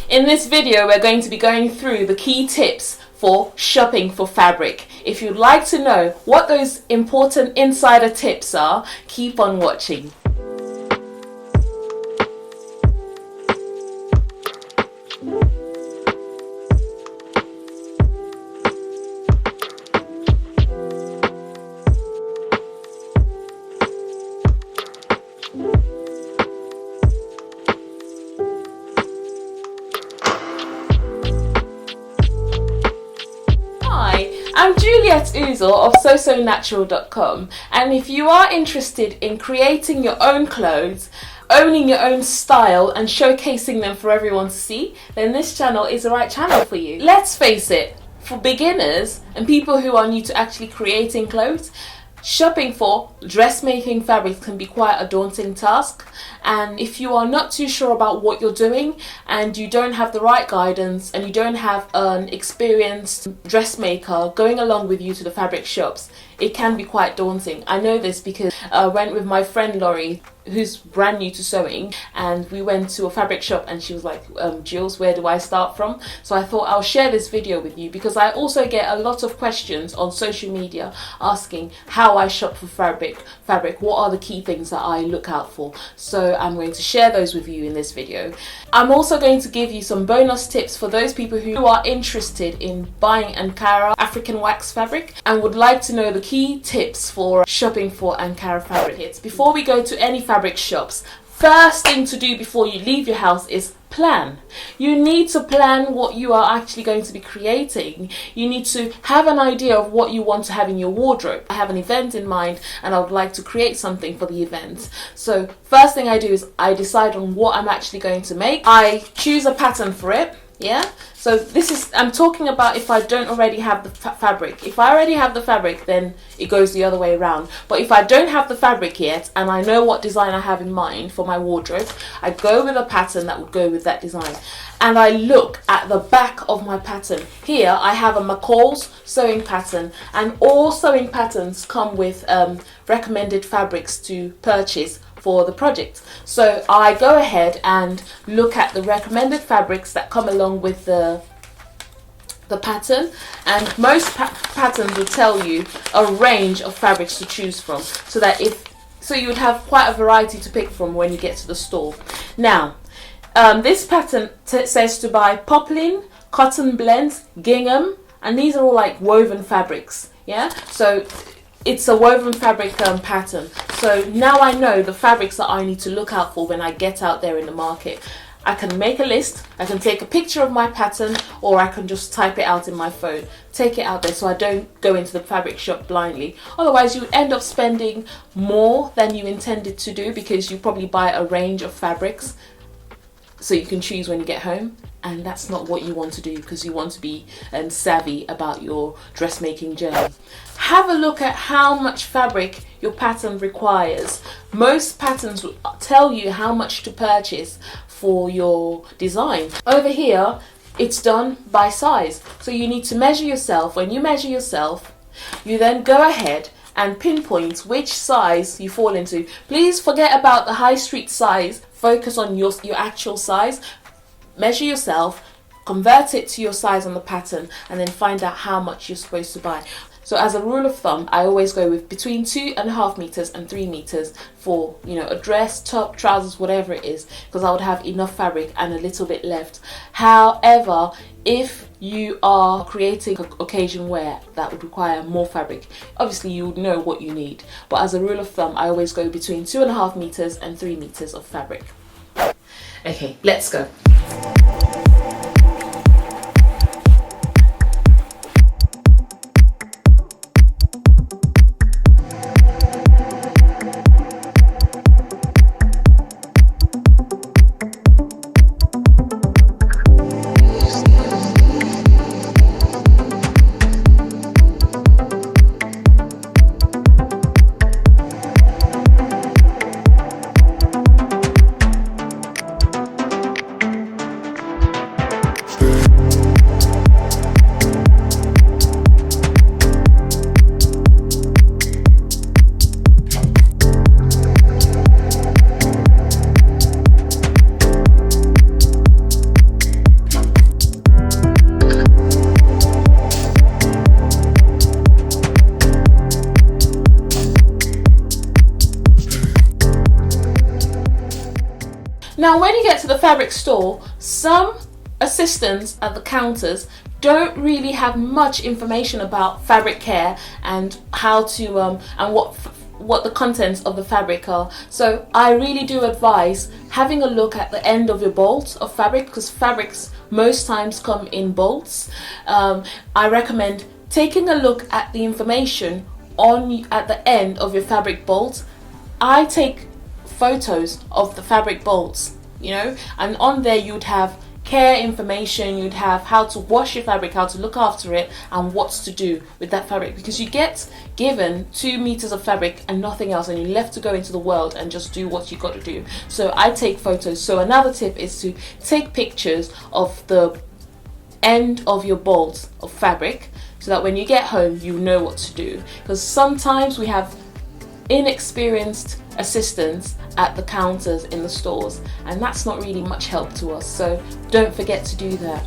In this video, we're going to be going through the key tips for shopping for fabric. If you'd like to know what those important insider tips are, keep on watching. I'm Juliet Uzor of sosonatural.com, and if you are interested in creating your own clothes, owning your own style and showcasing them for everyone to see, then this channel is the right channel for you. Let's face it, for beginners and people who are new to actually creating clothes, shopping for dressmaking fabrics can be quite a daunting task, and if you are not too sure about what you're doing and you don't have the right guidance and you don't have an experienced dressmaker going along with you to the fabric shops, it can be quite daunting. I know this because I went with my friend Laurie, who's brand new to sewing, and we went to a fabric shop and she was like, Jules, where do I start from? So I thought I'll share this video with you because I also get a lot of questions on social media asking how I shop for fabric, what are the key things that I look out for. So I'm going to share those with you in this video. I'm also going to give you some bonus tips for those people who are interested in buying Ankara African wax fabric and would like to know the key tips for shopping for Ankara fabric kits. Before we go to any fabric shops, first thing to do before you leave your house is plan. You need to plan what you are actually going to be creating. You need to have an idea of what you want to have in your wardrobe. I have an event in mind and I would like to create something for the event. So first thing I do is I decide on what I'm actually going to make. I choose a pattern for it. Yeah, so this is, I'm talking about if I don't already have the fabric. If I already have the fabric, then it goes the other way around. But if I don't have the fabric yet and I know what design I have in mind for my wardrobe, I go with a pattern that would go with that design. And I look at the back of my pattern. Here I have a McCall's sewing pattern, and all sewing patterns come with recommended fabrics to purchase for the project. So I go ahead and look at the recommended fabrics that come along with the pattern, and most patterns will tell you a range of fabrics to choose from, so that you would have quite a variety to pick from when you get to the store. Now this pattern says to buy poplin, cotton blends, gingham, and these are all like woven fabrics. Yeah, so it's a woven fabric pattern. So now I know the fabrics that I need to look out for when I get out there in the market. I can make a list, I can take a picture of my pattern, or I can just type it out in my phone. Take it out there so I don't go into the fabric shop blindly. Otherwise you end up spending more than you intended to do because you probably buy a range of fabrics so you can choose when you get home. And that's not what you want to do, because you want to be savvy about your dressmaking journey. Have a look at how much fabric your pattern requires. Most patterns will tell you how much to purchase for your design. Over here, it's done by size. So you need to measure yourself. When you measure yourself, you then go ahead and pinpoint which size you fall into. Please forget about the high street size. Focus on your actual size. Measure yourself, convert it to your size on the pattern, and then find out how much you're supposed to buy. So as a rule of thumb, I always go with between 2.5 meters and 3 meters for, a dress, top, trousers, whatever it is, because I would have enough fabric and a little bit left. However, if you are creating occasion wear that would require more fabric, obviously you would know what you need. But as a rule of thumb, I always go between 2.5 meters and 3 meters of fabric. Okay, let's go. the fabric store, some assistants at the counters don't really have much information about fabric care and how to and what the contents of the fabric are. So I really do advise having a look at the end of your bolt of fabric, because fabrics most times come in bolts. I recommend taking a look at the information at the end of your fabric bolt. I take photos of the fabric bolts, you know, and on there you'd have care information, you'd have how to wash your fabric, how to look after it, and what to do with that fabric, because you get given 2 meters of fabric and nothing else, and you're left to go into the world and just do what you got to do. So I take photos. So another tip is to take pictures of the end of your bolt of fabric, so that when you get home you know what to do, because sometimes we have inexperienced assistants at the counters in the stores, and that's not really much help to us, so don't forget to do that.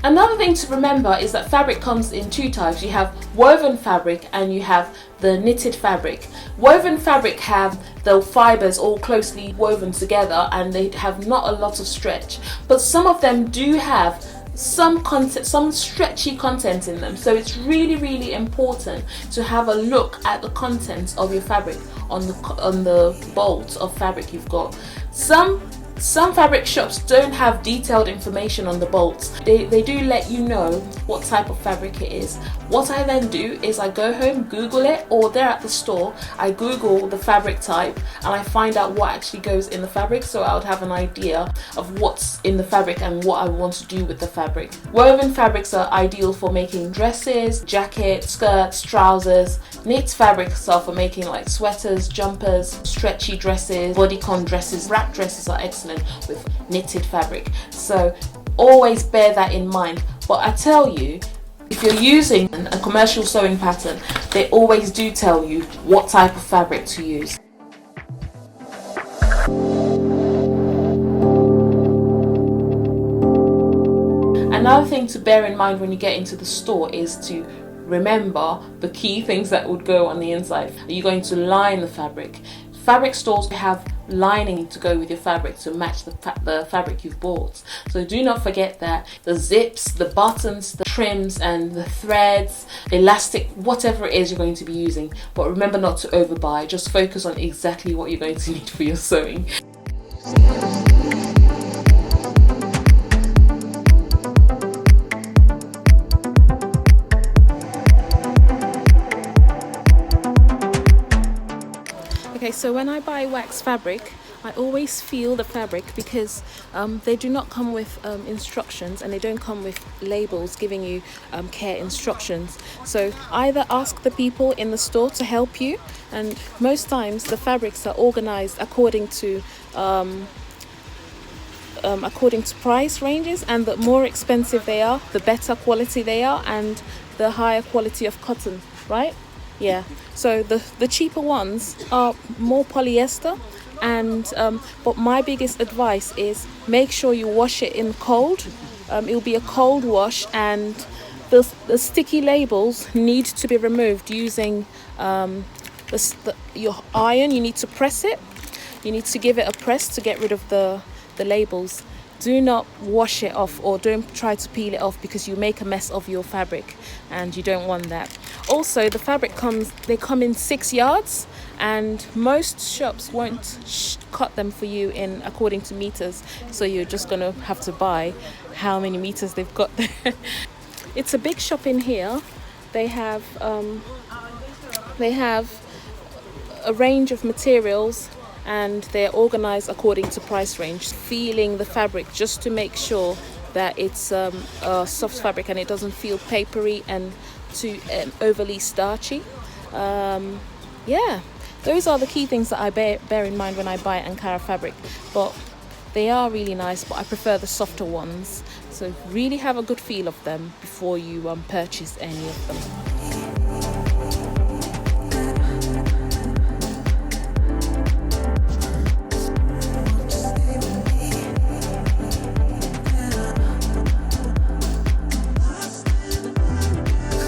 Another thing to remember is that fabric comes in 2 types. You have woven fabric and you have the knitted fabric. Woven fabric have the fibers all closely woven together and they have not a lot of stretch, but some of them do have some content, some stretchy content in them. So it's really important to have a look at the contents of your fabric on the bolt of fabric you've got. Some fabric shops don't have detailed information on the bolts. They do let you know what type of fabric it is. What I then do is I go home, Google it, or they're at the store, I Google the fabric type and I find out what actually goes in the fabric, so I would have an idea of what's in the fabric and what I want to do with the fabric. Woven fabrics are ideal for making dresses, jackets, skirts, trousers. Knit fabrics are for making like sweaters, jumpers, stretchy dresses, bodycon dresses. Wrap dresses are excellent with knitted fabric, so always bear that in mind. But I tell you, if you're using a commercial sewing pattern, they always do tell you what type of fabric to use. Another thing to bear in mind when you get into the store is to remember the key things that would go on the inside. Are you going to line the fabric? Fabric stores have lining to go with your fabric to match the fabric you've bought. So do not forget that. The zips, the buttons, the trims and the threads, elastic, whatever it is you're going to be using. But remember not to overbuy. Just focus on exactly what you're going to need for your sewing. Okay, so when I buy wax fabric, I always feel the fabric, because they do not come with instructions, and they don't come with labels giving you care instructions. So either ask the people in the store to help you, and most times the fabrics are organized according to price ranges, and the more expensive they are, the better quality they are, and the higher quality of cotton, right? Yeah, so the cheaper ones are more polyester, and but my biggest advice is make sure you wash it in cold. It will be a cold wash, and the sticky labels need to be removed using your iron. You need to press it. You need to give it a press to get rid of the labels. Do not wash it off, or don't try to peel it off, because you make a mess of your fabric and you don't want that. Also, the fabric they come in 6 yards, and most shops won't cut them for you in according to meters, so you're just gonna have to buy how many meters they've got there. It's a big shop in here. They have a range of materials, and they're organized according to price range. Feeling the fabric just to make sure that it's a soft fabric and it doesn't feel papery and too overly starchy. Yeah, those are the key things that I bear in mind when I buy Ankara fabric. But they are really nice, but I prefer the softer ones. So really have a good feel of them before you purchase any of them.